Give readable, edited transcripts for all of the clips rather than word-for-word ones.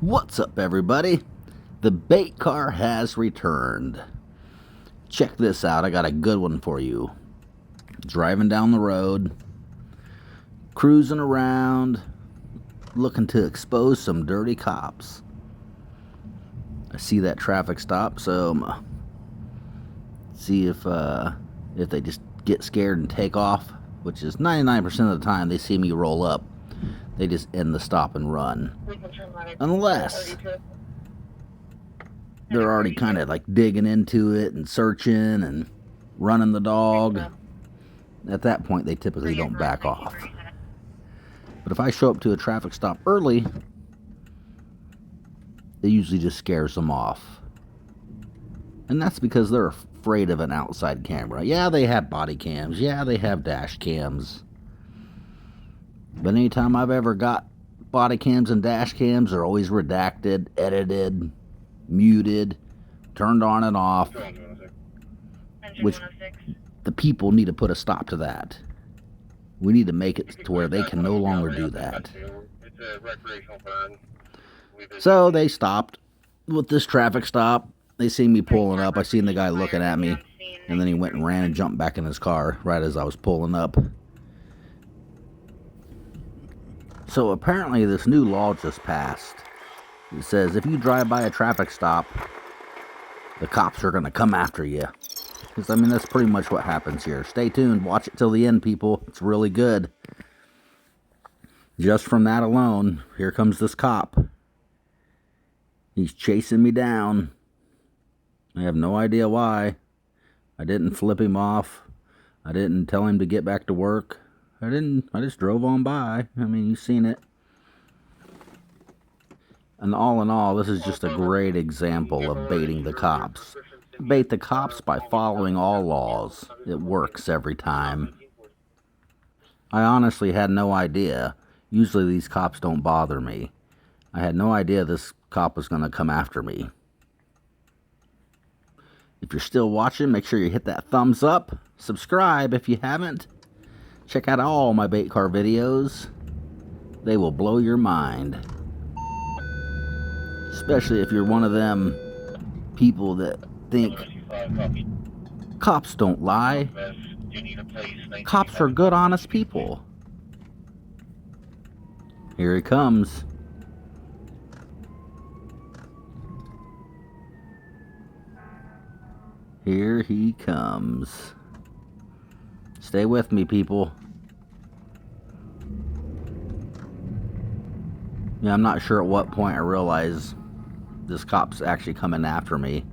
What's up, everybody? The Baitcar has returned. Check this out. I got a good one for you. Driving down the road, cruising around, looking to expose some dirty cops. I see that traffic stop, so see if they just get scared and take off, which is 99% of the time they see me roll up. They just end the stop and run. Unless they're already kind of like digging into it and searching and running the dog. At that point, they typically don't back off. But if I show up to a traffic stop early, it usually just scares them off. And that's because they're afraid of an outside camera. Yeah, they have body cams. Yeah, they have dash cams. But anytime I've ever got body cams and dash cams, they're always redacted, edited, muted, turned on and off, which the people need to put a stop to that. We need to make it to where they can no longer do that. So they stopped with this traffic stop. They seen me pulling up. I seen the guy looking at me, and then he went and ran and jumped back in his car right as I was pulling up. So apparently this new law just passed. It says if you drive by a traffic stop, the cops are going to come after you. Because, I mean, that's pretty much what happens here. Stay tuned. Watch it till the end, people. It's really good. Just from that alone, here comes this cop. He's chasing me down. I have no idea why. I didn't flip him off. I didn't tell him to get back to work. I just drove on by. I mean, you've seen it. And all in all, this is just a great example of baiting the cops. Bait the cops by following all laws. It works every time. I honestly had no idea. Usually these cops don't bother me. I had no idea this cop was going to come after me. If you're still watching, make sure you hit that thumbs up. Subscribe if you haven't. Check out all my Baitcar videos. They will blow your mind. Especially if you're one of them people that think cops don't lie. Cops are good, honest people. Here he comes. Here he comes. Stay with me, people. Yeah, I'm not sure at what point I realized this cop's actually coming after me.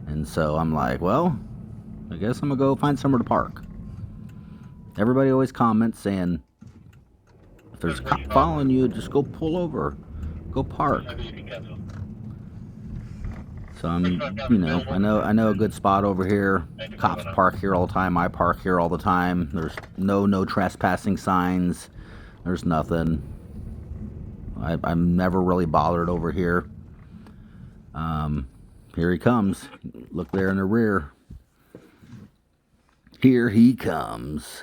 And so I'm like, well, I guess I'm going to go find somewhere to park. Everybody always comments saying, if there's a cop following you, just go pull over. Go park. So I know a good spot over here. Cops park here all the time. I park here all the time. There's no trespassing signs. There's nothing. I'm never really bothered over here. Here he comes. Look there in the rear. Here he comes.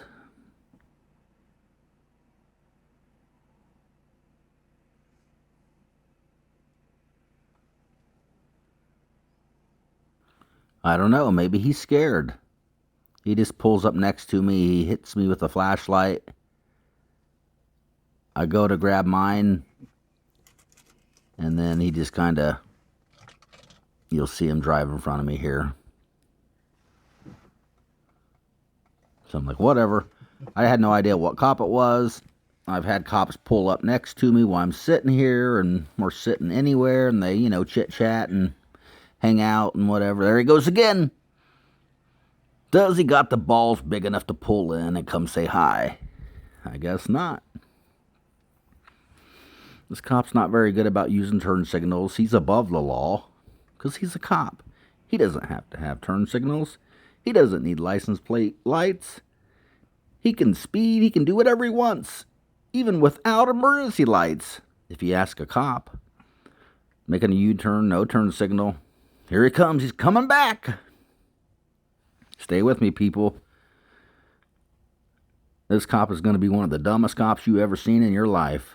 I don't know, maybe he's scared. He just pulls up next to me. He hits me with a flashlight. I go to grab mine, and then he just kind of, you'll see him drive in front of me here. So I'm like, whatever. I had no idea what cop it was. I've had cops pull up next to me while I'm sitting here, and we're sitting anywhere, and they, chit-chat and hang out and whatever. There he goes again. Does he got the balls big enough to pull in and come say hi? I guess not. This cop's not very good about using turn signals. He's above the law because he's a cop. He doesn't have to have turn signals. He doesn't need license plate lights. He can speed. He can do whatever he wants, even without emergency lights. If you ask a cop, making a U-turn, no turn signal, here he comes. He's coming back. Stay with me, people. This cop is going to be one of the dumbest cops you ever seen in your life.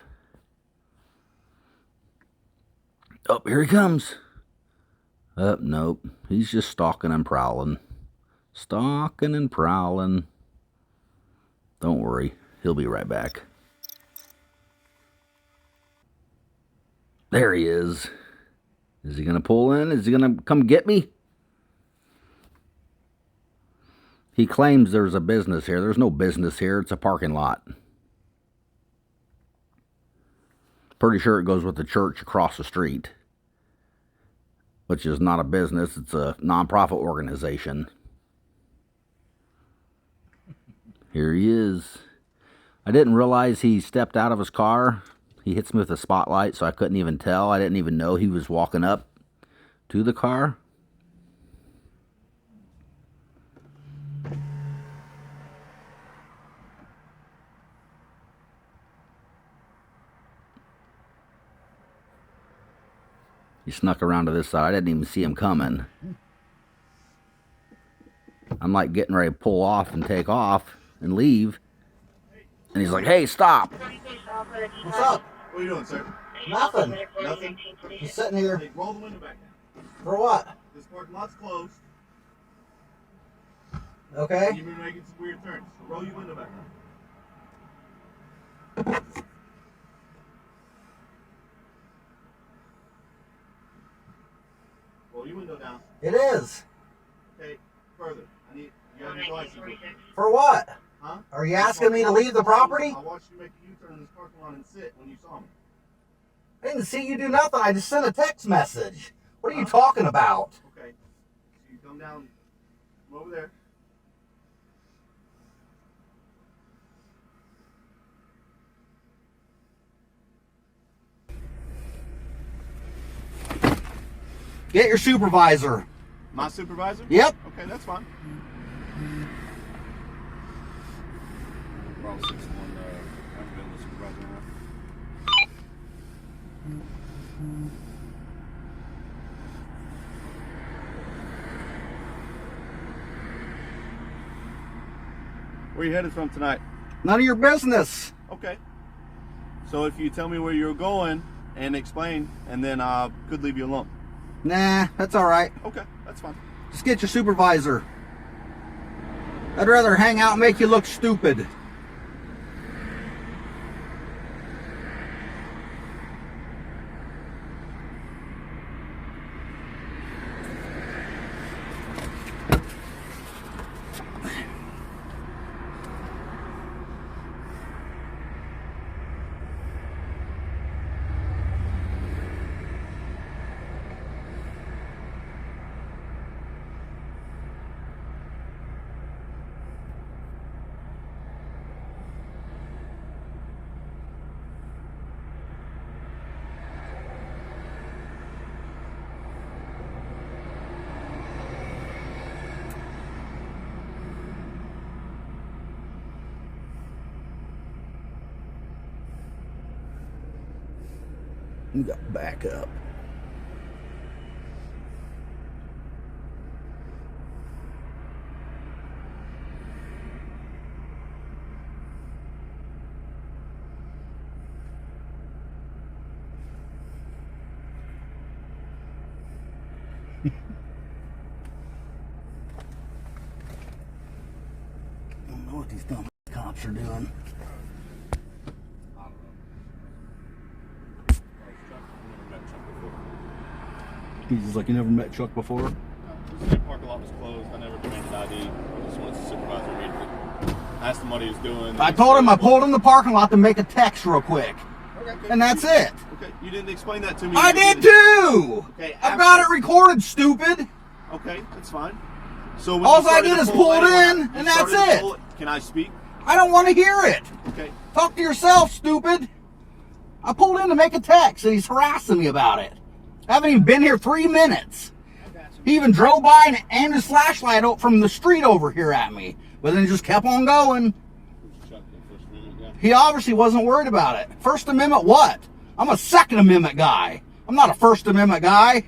Oh, here he comes. Nope. He's just stalking and prowling. Stalking and prowling. Don't worry. He'll be right back. There he is. Is he going to pull in? Is he going to come get me? He claims there's a business here. There's no business here. It's a parking lot. Pretty sure it goes with the church across the street, which is not a business. It's a non-profit organization. Here he is. I didn't realize he stepped out of his car. He hits me with a spotlight, so I couldn't even tell. I didn't even know he was walking up to the car. He snuck around to this side. I didn't even see him coming. I'm like getting ready to pull off and take off and leave. And he's like, hey, stop. What's up? What are you doing, sir? Nothing. Nothing? Just sitting here. Hey, roll the window back down. For what? This parking lot's closed. Okay. You've been making some weird turns. Roll your window back down. Roll your window down. It is. Okay, further. You have your license. For what? Huh? Are you asking me to leave the property? I watched you make a U-turn in this parking lot and sit when you saw me. I didn't see you do nothing. I just sent a text message. What are you talking about? Okay. So you come down, come over there. Get your supervisor. My supervisor? Yep. Okay, that's fine. Roll 6-1, the supervisor now. Where are you headed from tonight? None of your business. Okay. So if you tell me where you're going and explain, and then I could leave you alone. Nah, that's all right. Okay, that's fine. Just get your supervisor. I'd rather hang out and make you look stupid. You got back up. I don't know what these dumb cops are doing. He's just like, you never met Chuck before? The parking lot was closed. I never demanded ID. I just wanted to supervise immediately. I asked him what he was doing. I told him I pulled in the parking lot to make a text real quick. Okay, And that's it. Okay, you didn't explain that to me. I did too! Okay, I've got it recorded, stupid! Okay, that's fine. So when All you I started did to is pull pulled in, in, when and you that's started to it. pull can I speak? I don't want to hear it. Okay. Talk to yourself, stupid. I pulled in to make a text, and he's harassing me about it. I haven't even been here 3 minutes. He even drove by and aimed his flashlight out from the street over here at me, but then just kept on going. He obviously wasn't worried about it. First Amendment what? I'm a Second Amendment guy. I'm not a First Amendment guy.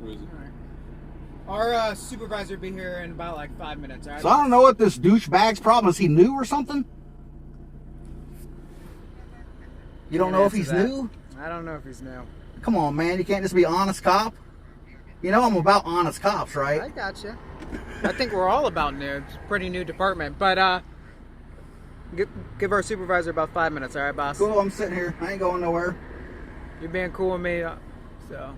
Who is it? Our supervisor will be here in about like 5 minutes, all right? So I don't know what this douchebag's problem is. He new or something? You don't know if he's new? I I don't know if he's new. Come on, man. You can't just be honest cop. You know I'm about honest cops, right? I gotcha. I think we're all about new. It's a pretty new department. But give our supervisor about 5 minutes, all right, boss? Cool, I'm sitting here. I ain't going nowhere. You're being cool with me, so...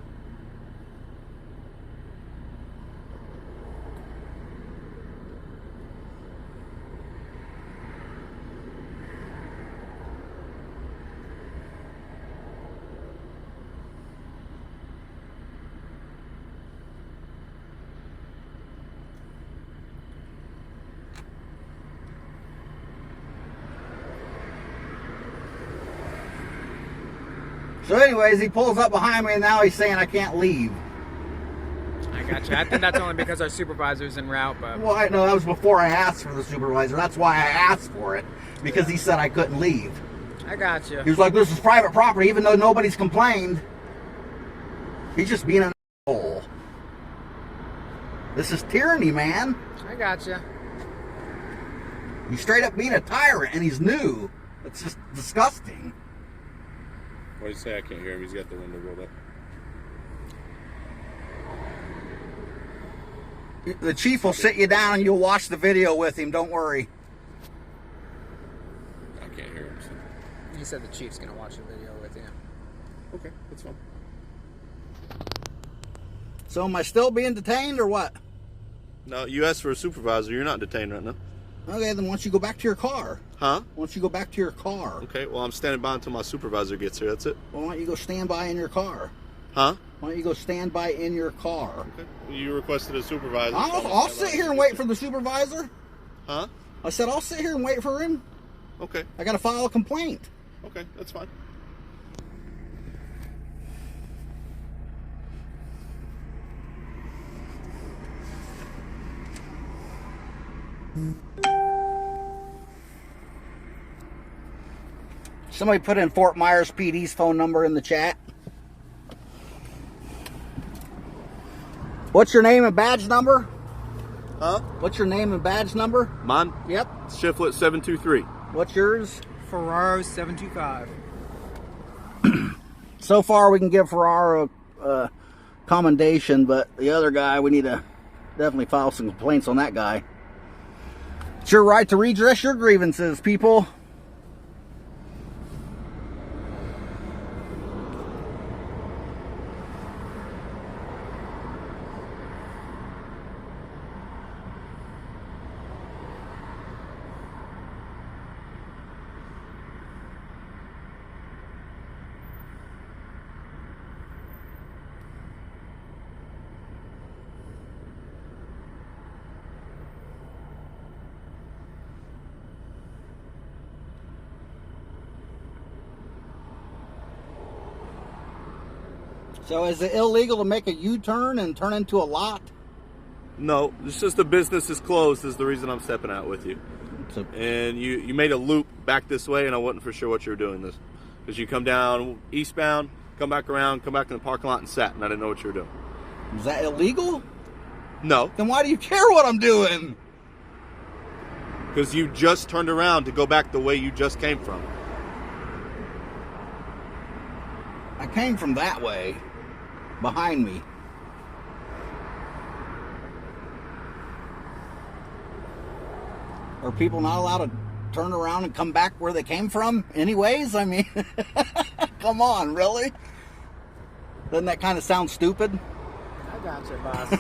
So anyways, he pulls up behind me and now he's saying I can't leave. I gotcha. I think that's only because our supervisor's en route, but... Well, I know that was before I asked for the supervisor. That's why I asked for it. Because he said I couldn't leave. I gotcha. He was like, this is private property, even though nobody's complained. He's just being an asshole. This is tyranny, man. I gotcha. He's straight up being a tyrant, and he's new. It's just disgusting. What did you say? I can't hear him. He's got the window rolled up. The chief will sit you down and you'll watch the video with him. Don't worry. I can't hear him. So. He said the chief's gonna watch the video with you. Okay, that's fine. So am I still being detained or what? No, you asked for a supervisor. You're not detained right now. Okay, then why don't you go back to your car? Huh? Why don't you go back to your car? Okay, well, I'm standing by until my supervisor gets here. That's it. Well, why don't you go stand by in your car? Huh? Why don't you go stand by in your car? Okay. You requested a supervisor. I'll sit here and wait for the supervisor. Huh? I said I'll sit here and wait for him. Okay. I got to file a complaint. Okay, that's fine. Somebody put in Fort Myers PD's phone number in the chat. What's your name and badge number? Huh? What's your name and badge number? Mine? Yep. Shiflet 723. What's yours? Ferraro 725. So far, we can give Ferraro commendation, but the other guy, we need to definitely file some complaints on that guy. It's your right to redress your grievances, people. So is it illegal to make a U-turn and turn into a lot? No, it's just the business is closed is the reason I'm stepping out with you. So, And you made a loop back this way, and I wasn't for sure what you were doing this. Because you come down eastbound, come back around, come back in the parking lot and sat, and I didn't know what you were doing. is that illegal? No, Then why do you care what I'm doing? because you just turned around to go back the way you just came from. I came from that way, behind me. Are people not allowed to turn around and come back where they came from anyways? I mean, come on, really? Doesn't that kind of sound stupid? I gotcha, boss.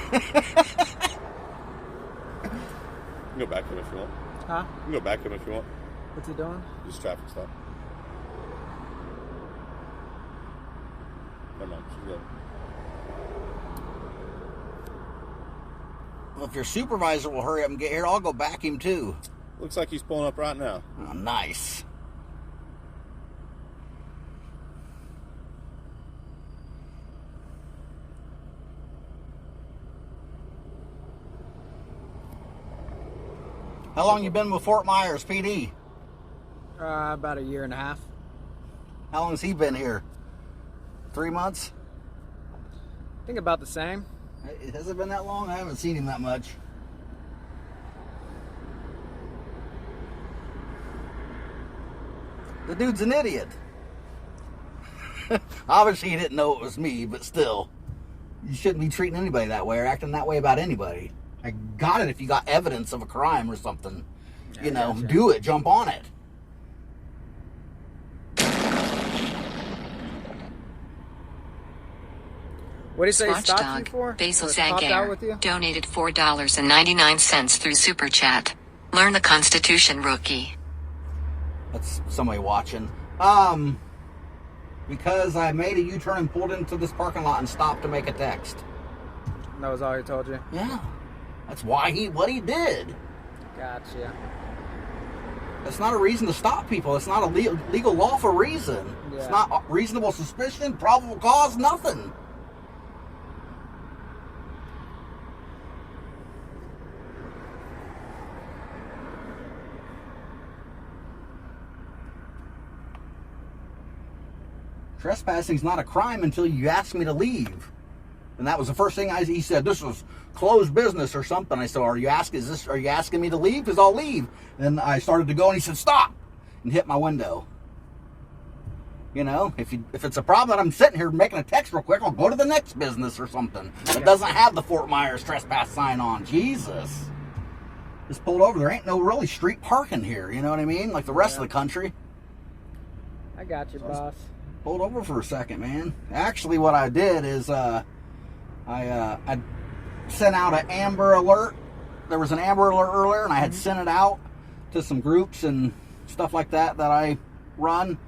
You can go back to him if you want. Huh? You can go back to him if you want. What's he doing? Just traffic stop. Never mind. She's good. Well, if your supervisor will hurry up and get here, I'll go back him too. Looks like he's pulling up right now. Oh, nice. How long you been with Fort Myers PD? About a year and a half. How long has he been here? 3 months? I think about the same. Has it been that long? I haven't seen him that much. The dude's an idiot. Obviously, he didn't know it was me, but still, you shouldn't be treating anybody that way or acting that way about anybody. I got it if you got evidence of a crime or something. You know, gotcha. do it, jump on it. What did he say he Swatch stopped you Dog, for? Basil Or popped out with Zagair, you? donated $4.99 through Super Chat. Learn the Constitution, rookie. That's somebody watching. Because I made a U-turn and pulled into this parking lot and stopped to make a text. That was all he told you? Yeah. That's what he did. Gotcha. That's not a reason to stop people. It's not a legal lawful reason. Yeah. It's not reasonable suspicion, probable cause, nothing. Trespassing's not a crime until you ask me to leave. And that was the first thing he said, this was closed business or something. I said, are you asking me to leave? Because I'll leave. And I started to go and he said, stop, and hit my window. You know, if it's a problem that I'm sitting here making a text real quick, I'll go to the next business or something that doesn't have the Fort Myers trespass sign on. Jesus. Just pulled over. There ain't no really street parking here. You know what I mean? Like the rest of the country. I got you, boss. Pulled over for a second, man. Actually, what I did is I sent out an Amber Alert. There was an Amber Alert earlier, and I had sent it out to some groups and stuff like that I run,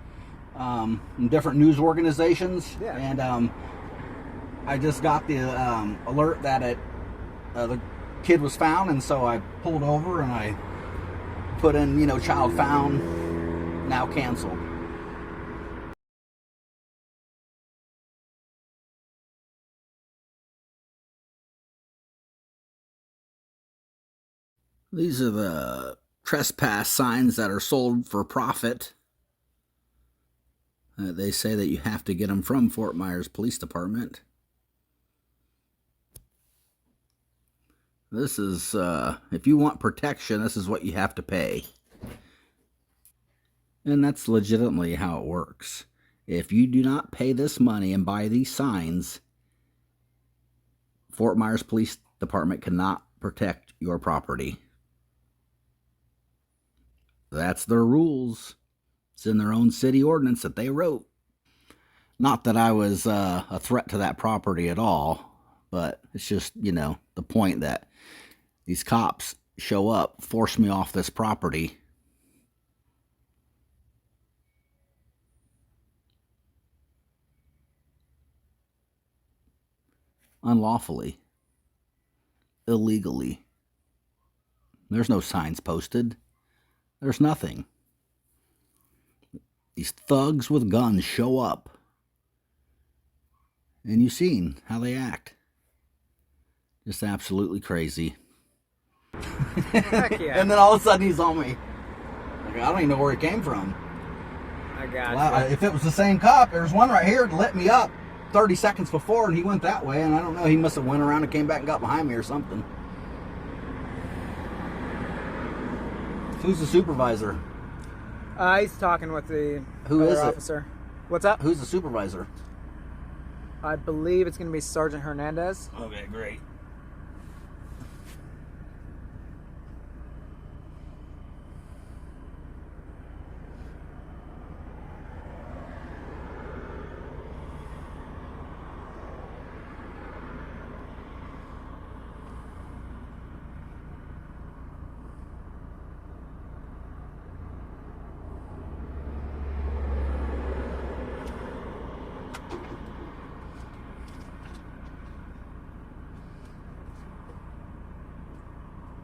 in different news organizations. Yeah. And I just got the alert that the kid was found, and so I pulled over and I put in, child found, now canceled. These are the trespass signs that are sold for profit. They say that you have to get them from Fort Myers Police Department. This is, if you want protection, this is what you have to pay. And that's legitimately how it works. If you do not pay this money and buy these signs, Fort Myers Police Department cannot protect your property. That's their rules. It's in their own city ordinance that they wrote. Not that I was a threat to that property at all, but it's just, the point that these cops show up, force me off this property. Unlawfully. Illegally. There's no signs posted. There's nothing. These thugs with guns show up. And you've seen how they act. Just absolutely crazy. Heck yeah. And then all of a sudden he's on me. Like, I don't even know where he came from. I got Well, you. if it was the same cop, there's one right here that lit me up 30 seconds before, and he went that way, and I don't know, he must have went around and came back and got behind me or something. Who's the supervisor? He's talking with the Who other is it? officer. What's up? Who's the supervisor? I believe it's going to be Sergeant Hernandez. Okay, great.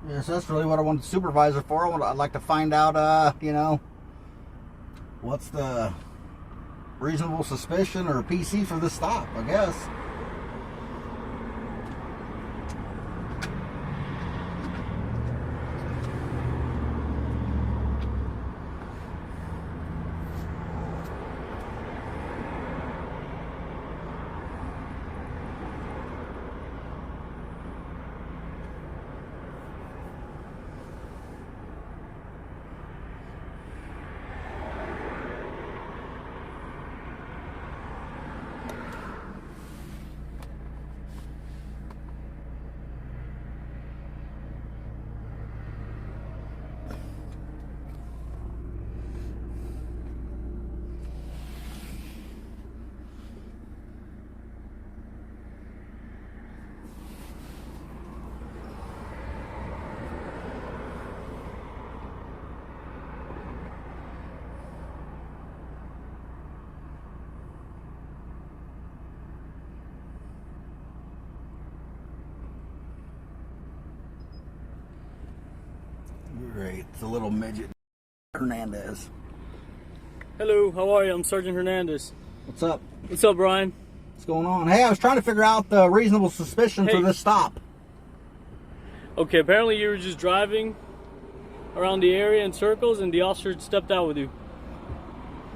Yes, that's really what I want the supervisor for. I'd like to find out, what's the reasonable suspicion or PC for this stop, I guess. It's a little midget, Hernandez. Hello, how are you? I'm Sergeant Hernandez. What's up? What's up, Brian? What's going on? Hey, I was trying to figure out the reasonable suspicion for this stop. Okay, apparently you were just driving around the area in circles and the officer stepped out with you.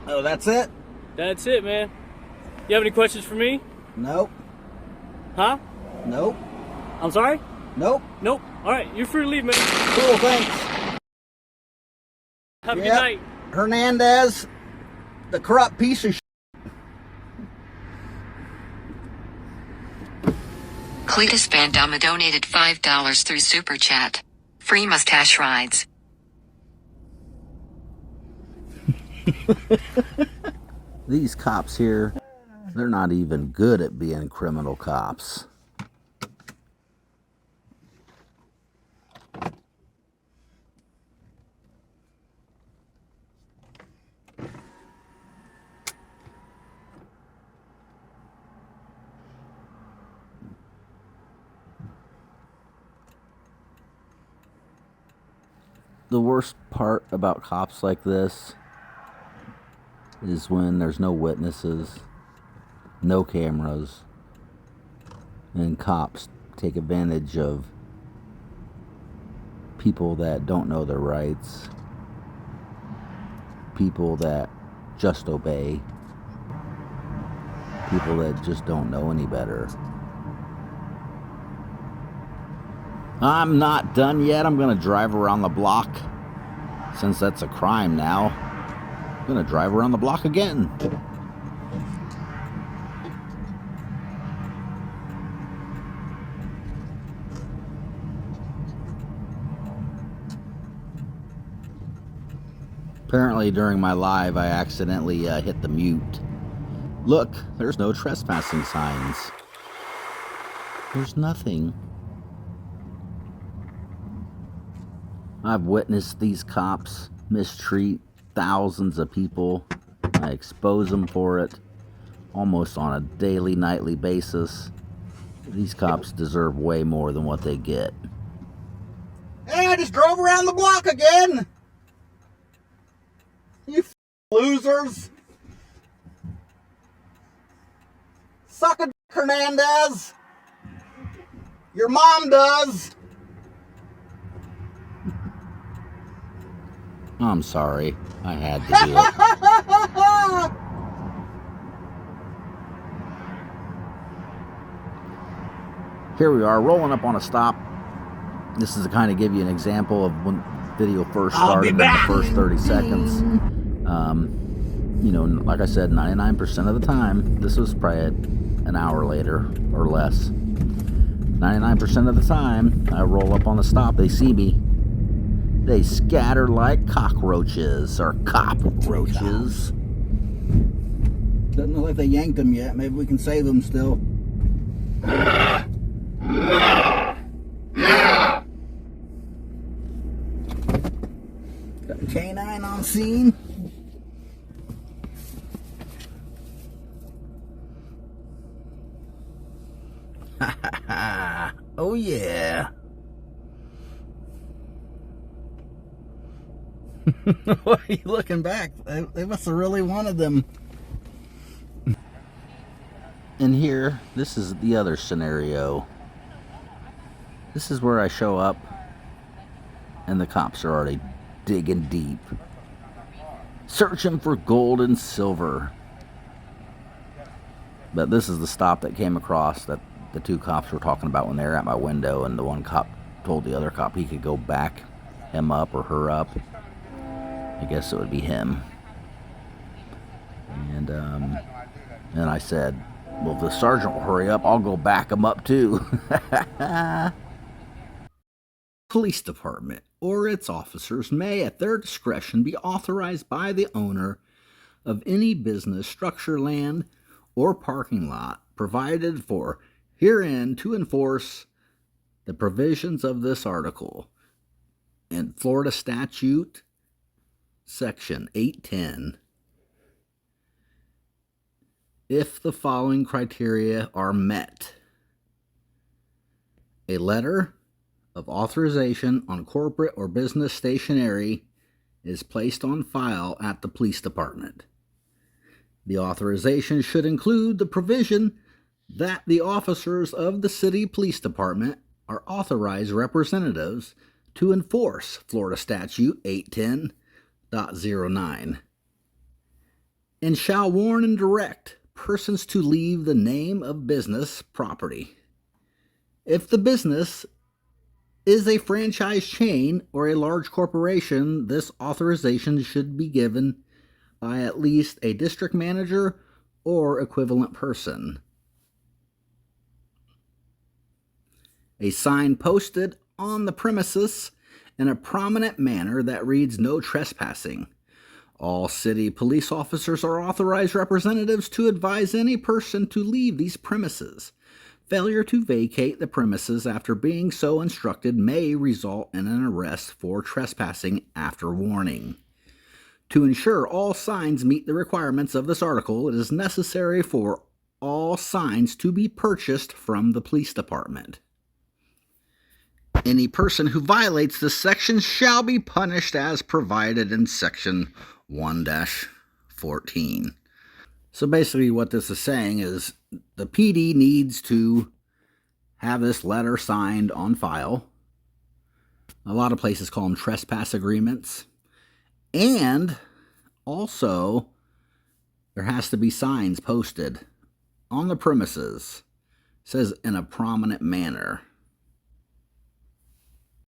Oh, that's it? That's it, man. You have any questions for me? Nope. Huh? Nope. I'm sorry? Nope. Nope. Alright, you're free to leave, man. Cool, thanks. Have a good night. Hernandez, the corrupt piece of shit. Cletus Bandama donated $5 through Super Chat. Free mustache rides. These cops here, they're not even good at being criminal cops. The worst part about cops like this is when there's no witnesses, no cameras, and cops take advantage of people that don't know their rights, people that just obey, people that just don't know any better. I'm not done yet. I'm going to drive around the block. Since that's a crime now, I'm going to drive around the block again. Apparently during my live I accidentally hit the mute. Look, there's no trespassing signs. There's nothing. I've witnessed these cops mistreat thousands of people. I expose them for it almost on a daily, nightly basis. These cops deserve way more than what they get. Hey, I just drove around the block again. You losers. Suck a dick, Hernandez. Your mom does. I'm sorry. I had to do it. Here we are, rolling up on a stop. This is to kind of give you an example of when video first started in the first 30 seconds. You know, like I said, 99% of the time, this was probably an hour later or less. 99% of the time, I roll up on the stop, they see me. They scatter like cockroaches or cockroaches. Doesn't look like they yanked them yet. Maybe we can save them still. Got a canine on scene. Oh yeah. Why are you looking back? They must have really wanted them. And here, this is the other scenario. This is where I show up and the cops are already digging deep, searching for gold and silver. But this is the stop that came across that the two cops were talking about when they were at my window, and the one cop told the other cop he could go back him up or her up. I guess it would be him. And I said, well, if the sergeant will hurry up, I'll go back him up too. Police department or its officers may, at their discretion, be authorized by the owner of any business, structure, land, or parking lot provided for herein to enforce the provisions of this article. In Florida Statute, Section 810, if the following criteria are met: a letter of authorization on corporate or business stationery is placed on file at the police department. The authorization should include the provision that the officers of the city police department are authorized representatives to enforce Florida Statute 810.09 and shall warn and direct persons to leave the name of business property. If the business is a franchise chain or a large corporation, this authorization should be given by at least a district manager or equivalent person. A sign posted on the premises in a prominent manner that reads "No trespassing." All city police officers are authorized representatives to advise any person to leave these premises. Failure to vacate the premises after being so instructed may result in an arrest for trespassing after warning. To ensure all signs meet the requirements of this article, it is necessary for all signs to be purchased from the police department. Any person who violates this section shall be punished as provided in Section 1-14. So basically what this is saying is the PD needs to have this letter signed on file. A lot of places call them trespass agreements. And also there has to be signs posted on the premises. It says in a prominent manner.